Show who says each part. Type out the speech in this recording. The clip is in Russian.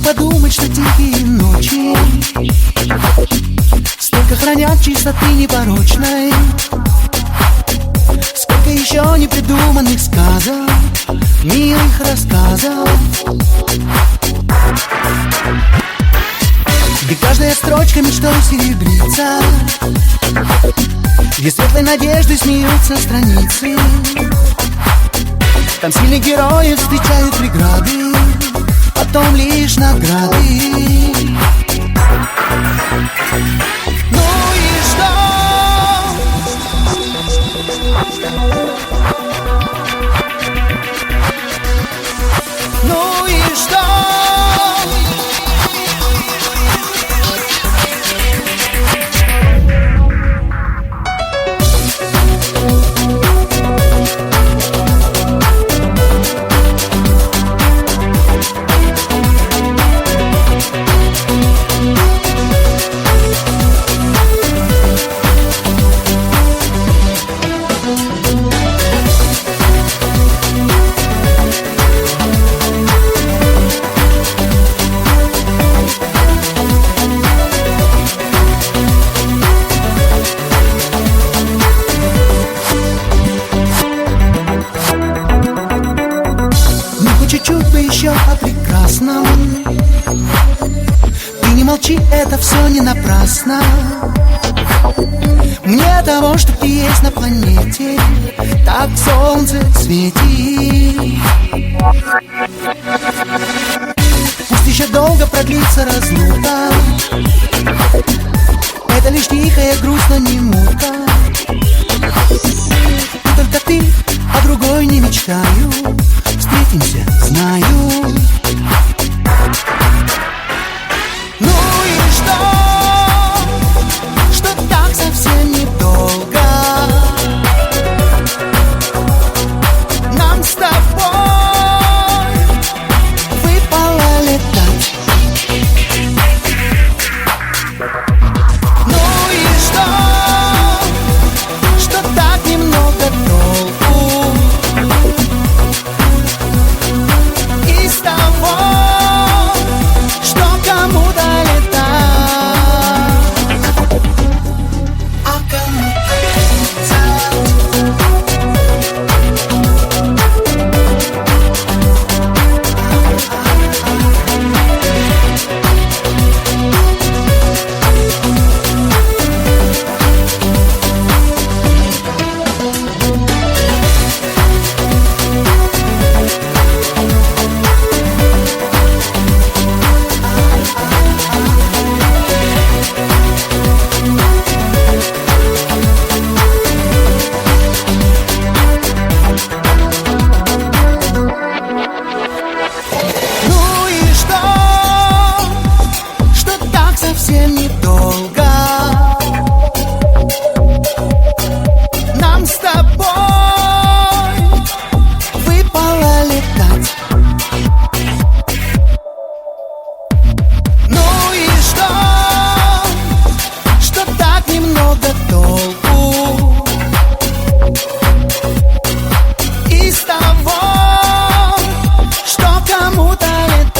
Speaker 1: Подумать, что тихие ночи столько хранят чистоты непорочной. Сколько еще непридуманных сказок, милых рассказов, где каждая строчка мечтой серебрится, где светлой надеждой смеются страницы. Там сильных героев встречают преграды, потом лишь награды. Ну и что? Ну и что? Чуть-чуть бы еще о прекрасном. Ты не молчи, это все не напрасно. Мне того, что ты есть на планете, так солнце светит. Пусть еще долго продлится разлука, это лишь тихая грусть, но не мука. И только ты, а другой не мечтаю. Встретимся, знаю. Ну и что? Что так совсем недолго нам с тобой выпало летать. Ну и что? Что так немного толку из того, что кому-то летать, а кому-то совсем недолго нам с тобой выпало летать. Ну и что так немного толку из того, что кому-то летать.